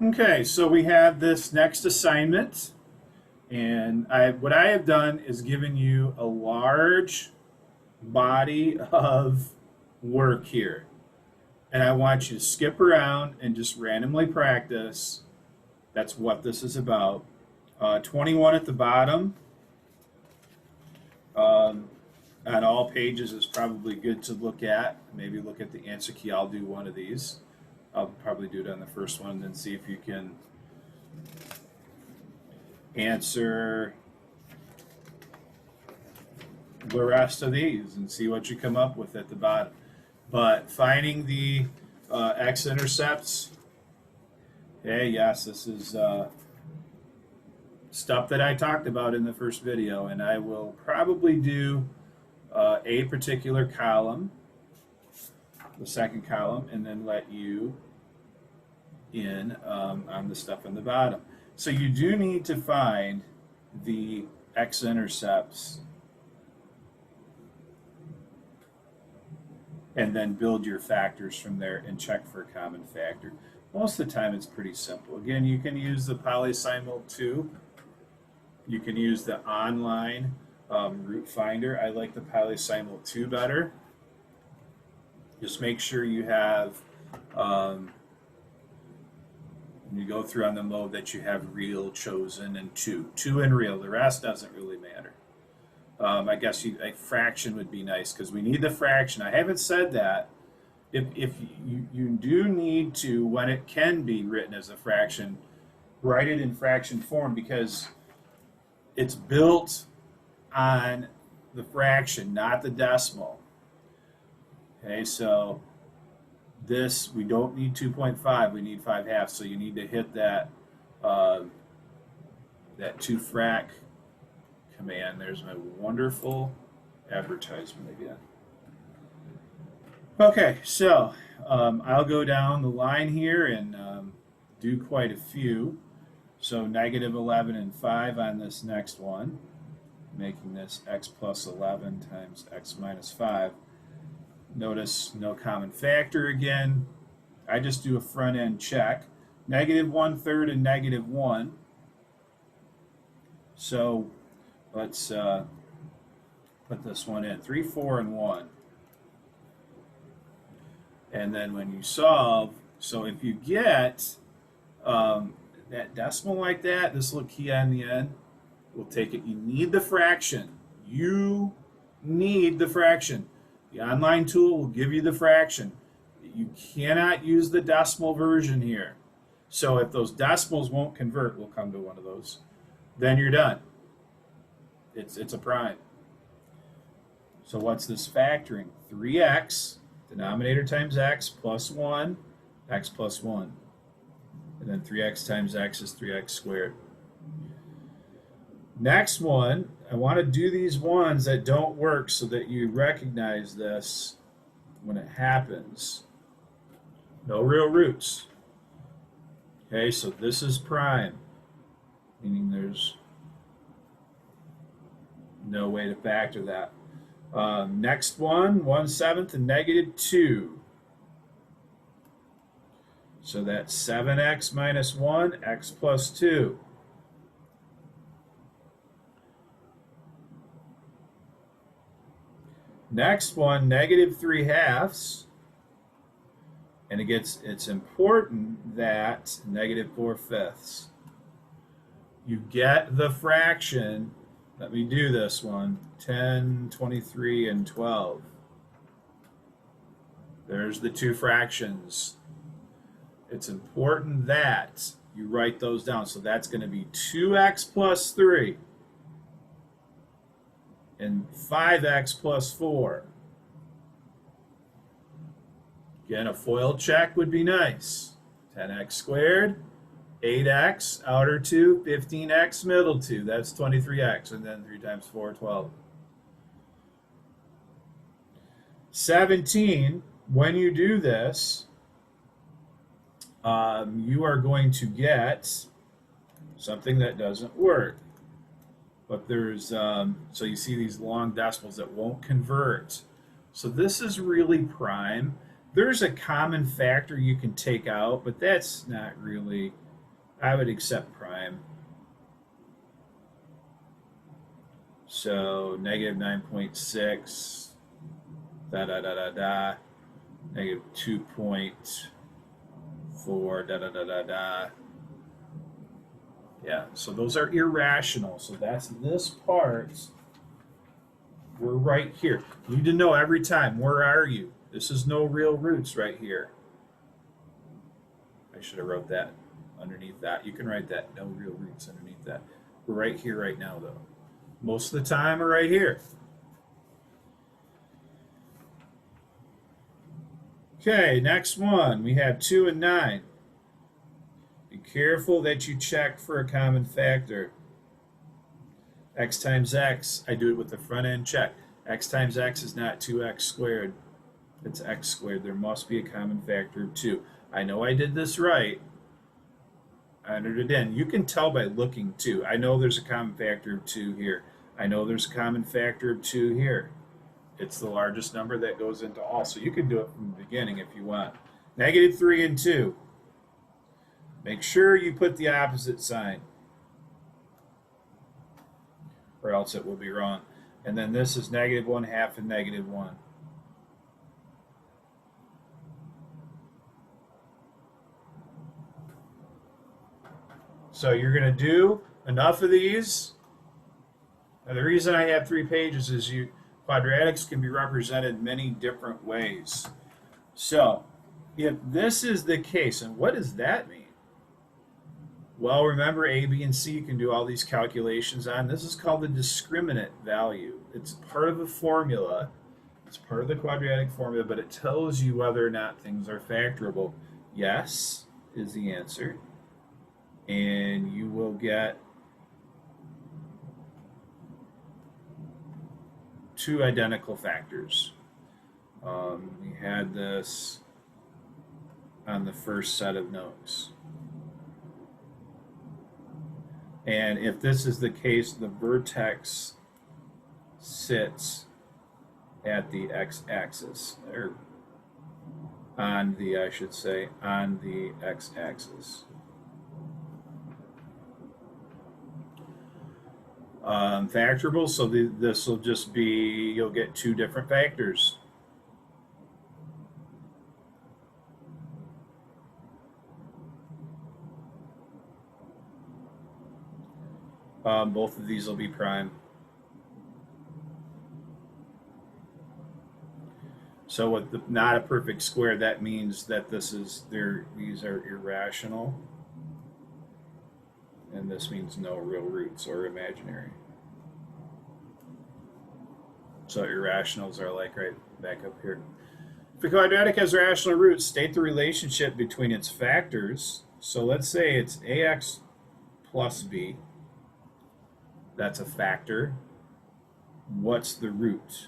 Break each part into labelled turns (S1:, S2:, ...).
S1: Okay, so we have this next assignment, and what I have done is given you a large body of work here. And I want you to skip around and just randomly practice. That's what this is about. 21 at the bottom um, on all pages is probably good to look at. Maybe look at the answer key. I'll do one of these. I'll probably do it on the first one and then see if you can answer the rest of these and see what you come up with at the bottom. But finding the X-Intercepts, hey, yes, this is stuff that I talked about in the first video, and I will probably do a particular column, the second column, and then let you in on the stuff on the bottom. So you do need to find the X-Intercepts and then build your factors from there and check for a common factor. Most of the time it's pretty simple. Again, you can use the Polysimul 2. You can use the online root finder. I like the Polysimul 2 better. Just make sure you have, when you go through on the mode, that you have real, chosen, and 2. 2 and real. The rest doesn't really matter. I guess a fraction would be nice because we need the fraction. I haven't said that. If you do need to, when it can be written as a fraction, write it in fraction form because it's built on the fraction, not the decimal. Okay, so this, we don't need 2.5, we need 5/2, so you need to hit that that 2frac command. There's my wonderful advertisement again. Okay, so I'll go down the line here and do quite a few. So negative 11 and 5 on this next one, making this x plus 11 times x minus 5. Notice no common factor again. I just do a front end check. Negative 1/3 and negative 1. So let's put this one in. 3, 4, and 1. And then when you solve, so if you get that decimal like that, this little key on the end, we'll take it. You need the fraction. You need the fraction. The online tool will give you the fraction. You cannot use the decimal version here. So if those decimals won't convert, we'll come to one of those, then you're done. It's a prime. So what's this factoring? 3x, denominator times x, plus 1, x plus 1. And then 3x times x is 3x squared. Next one, I want to do these ones that don't work so that you recognize this when it happens. No real roots. Okay, so this is prime, meaning there's no way to factor that. Next one, 1/7 and negative 2. So that's 7x minus 1, x plus 2. Next one, negative 3/2. And it's important that negative 4/5. You get the fraction. Let me do this one. 10, 23, and 12. There's the two fractions. It's important that you write those down. So that's going to be 2x plus 3 and 5x plus 4. Again, a FOIL check would be nice. 10x squared, 8x, outer 2, 15x, middle 2. That's 23x, and then 3 times 4, 12. 17, when you do this, you are going to get something that doesn't work. But there's, so you see these long decimals that won't convert. So this is really prime. There's a common factor you can take out, but that's not really I would accept prime. So negative 9.6, da da da da da, negative 2.4, da da da da da. Yeah, so those are irrational. So that's this part. We're right here. You need to know every time, where are you? This is no real roots right here. I should have wrote that underneath that. You can write that, no real roots underneath that. We're right here right now, though. Most of the time, we're right here. Okay, next one. We have 2 and 9. Be careful that you check for a common factor. X times x, I do it with the front end check. X times x is not 2x squared. It's x squared. There must be a common factor of 2. I know I did this right. I entered it in. You can tell by looking too. I know there's a common factor of 2 here. I know there's a common factor of 2 here. It's the largest number that goes into all. So you can do it from the beginning if you want. Negative 3 and 2. Make sure you put the opposite sign, or else it will be wrong. And then this is negative 1/2 and negative 1. So you're going to do enough of these. Now the reason I have 3 pages is quadratics can be represented many different ways. So if this is the case, and what does that mean? Well, remember A, B, and C you can do all these calculations on. This is called the discriminant value. It's part of a formula. It's part of the quadratic formula, but it tells you whether or not things are factorable. Yes is the answer. And you will get 2 identical factors. We had this on the first set of notes. And if this is the case, the vertex sits at the x-axis, or on the, I should say, on the x-axis. Factorable, so this will just be, you'll get 2 different factors. Both of these will be prime. So with the not a perfect square, that means that these are irrational. And this means no real roots or imaginary. So irrationals are like right back up here. If a quadratic has rational roots, state the relationship between its factors. So let's say it's ax plus b. That's a factor. What's the root?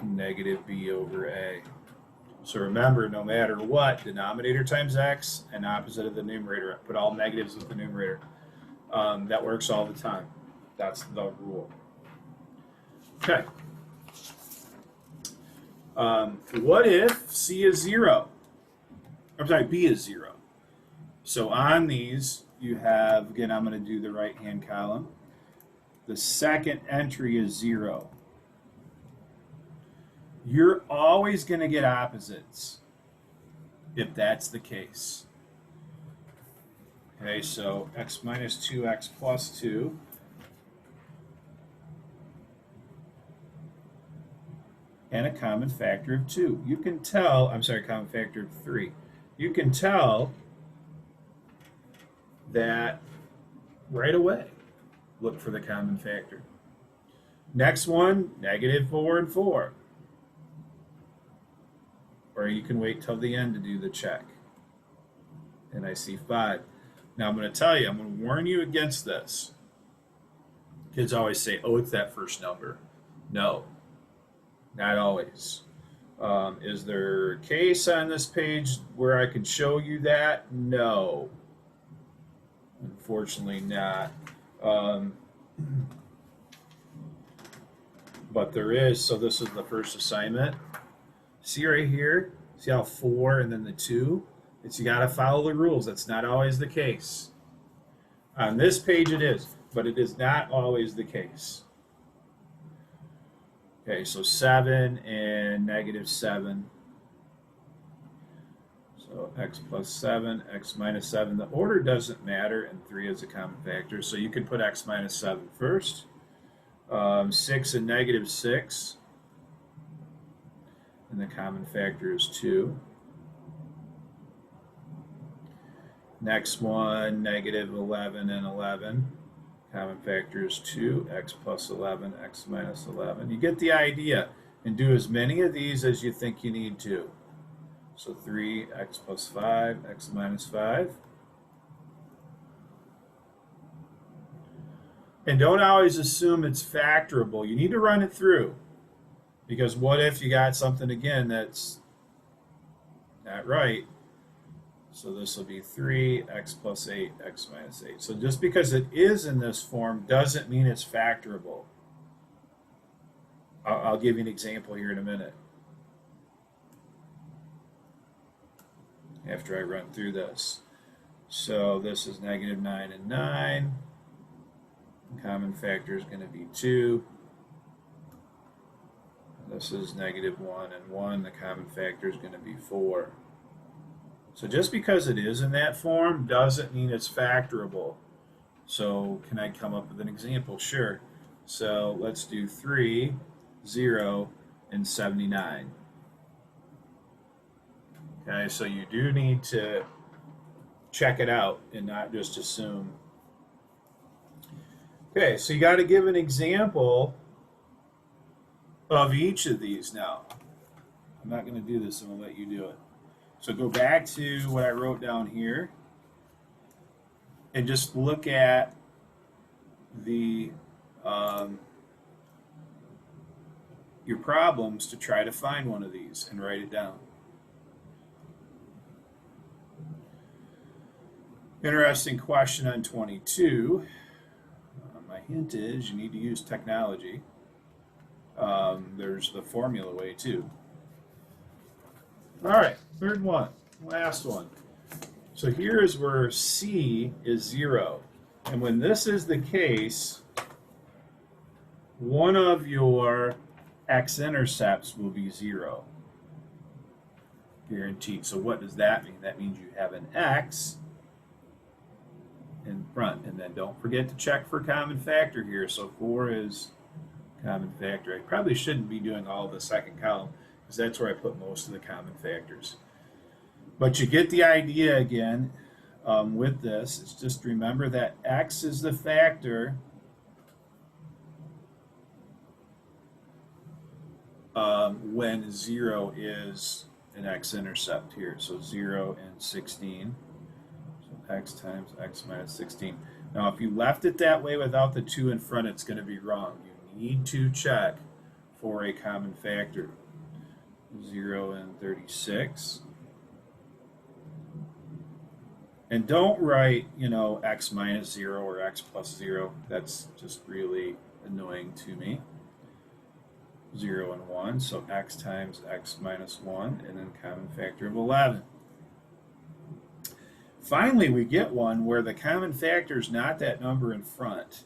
S1: Negative b over a. So remember, no matter what, denominator times x and opposite of the numerator. Put all negatives with the numerator. That works all the time. That's the rule. Okay. What if c is 0? I'm sorry, b is 0. So on these, you have, again, I'm going to do the right-hand column. The second entry is 0. You're always going to get opposites if that's the case. Okay, so x minus 2x plus 2. And a common factor of 2. You can tell, I'm sorry, common factor of 3. You can tell that right away. Look for the common factor. Next one, negative 4 and 4. Or you can wait till the end to do the check. And I see 5. Now I'm going to tell you, I'm going to warn you against this. Kids always say, oh, it's that first number. No, not always. Is there a case on this page where I can show you that? No. Unfortunately not. But there is, so this is the first assignment. See right here? See how 4 and then the 2? It's you got to follow the rules. That's not always the case. On this page it is, but it is not always the case. Okay, so 7 and -7. So x plus 7, x minus 7. The order doesn't matter, and 3 is a common factor. So you can put x minus 7 first. 6 and -6. And the common factor is 2. Next one, -11 and 11. Common factor is 2, x plus 11, x minus 11. You get the idea. And do as many of these as you think you need to. So 3, x plus 5, x minus 5. And don't always assume it's factorable. You need to run it through. Because what if you got something again that's not right? So this will be 3, x plus 8, x minus 8. So just because it is in this form doesn't mean it's factorable. I'll give you an example here in a minute, after I run through this. So this is -9 and 9. The common factor is going to be 2. This is -1 and 1. The common factor is going to be 4. So just because it is in that form doesn't mean it's factorable. So can I come up with an example? Sure. So let's do 3, 0, and 79. Okay, so you do need to check it out and not just assume. Okay, so you got to give an example of each of these now. I'm not going to do this, I'm going to let you do it. So go back to what I wrote down here and just look at the your problems to try to find one of these and write it down. Interesting question on 22. My hint is you need to use technology. There's the formula way too. All right, third one, last one. So here is where C is 0. And when this is the case, one of your X-intercepts will be 0. Guaranteed. So what does that mean? That means you have an X in front. And then don't forget to check for common factor here. So 4 is common factor. I probably shouldn't be doing all the second column, because that's where I put most of the common factors. But you get the idea again with this. It's just remember that X is the factor when 0 is an X-intercept here. So 0 and 16. So X times X minus 16. Now if you left it that way without the 2 in front, it's going to be wrong. You need to check for a common factor. 0 and 36. And don't write, x minus 0 or x plus 0. That's just really annoying to me. 0 and 1, so x times x minus 1, and then common factor of 11. Finally, we get one where the common factor is not that number in front.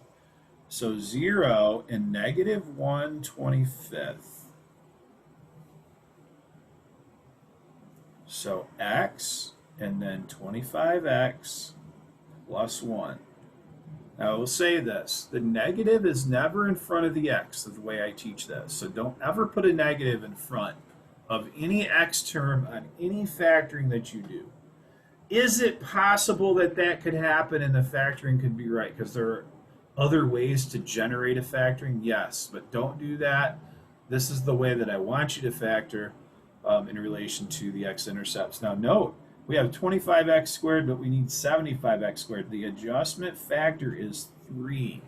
S1: So 0 and -1/25. So x and then 25x plus 1. Now I will say this, the negative is never in front of the x, the way I teach this. So don't ever put a negative in front of any x term on any factoring that you do. Is it possible that that could happen and the factoring could be right? Because there are other ways to generate a factoring, yes, but don't do that. This is the way that I want you to factor in relation to the x-intercepts. Now note, we have 25x squared, but we need 75x squared. The adjustment factor is 3.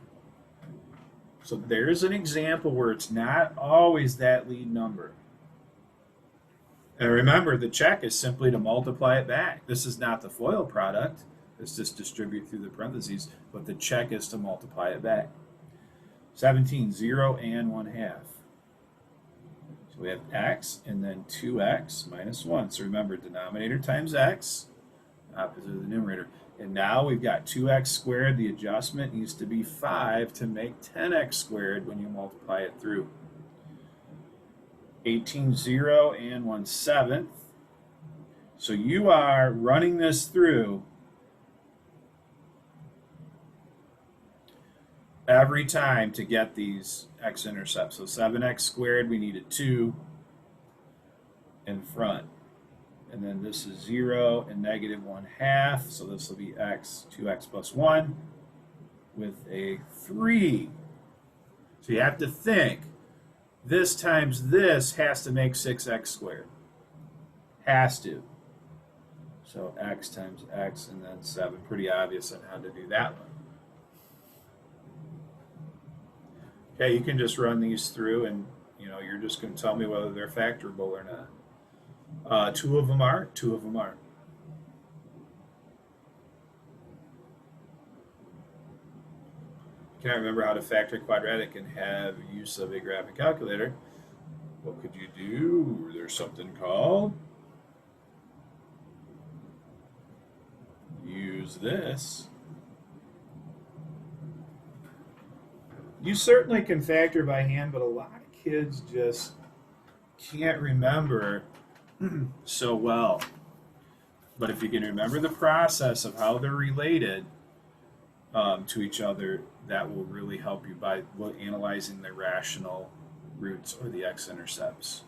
S1: So there's an example where it's not always that lead number. And remember, the check is simply to multiply it back. This is not the FOIL product. It's just distribute through the parentheses, but the check is to multiply it back. 17, 0 and 1/2. So we have x and then 2x minus 1. So remember, denominator times x, opposite of the numerator. And now we've got 2x squared. The adjustment needs to be 5 to make 10x squared when you multiply it through. 18 0 and 1/7. So you are running this through every time to get these x-intercepts. So 7x squared, we need a 2 in front. And then this is 0 and negative 1/2. So this will be x, 2x plus 1 with a 3. So you have to think, this times this has to make 6x squared. Has to. So x times x and then 7. Pretty obvious on how to do that one. Okay, you can just run these through and you're just going to tell me whether they're factorable or not. 2 of them are, 2 of them aren't. Can't remember how to factor quadratic and have use of a graphic calculator. What could you do? There's something called use this. You certainly can factor by hand, but a lot of kids just can't remember so well. But if you can remember the process of how they're related to each other, that will really help you by analyzing the rational roots or the x-intercepts.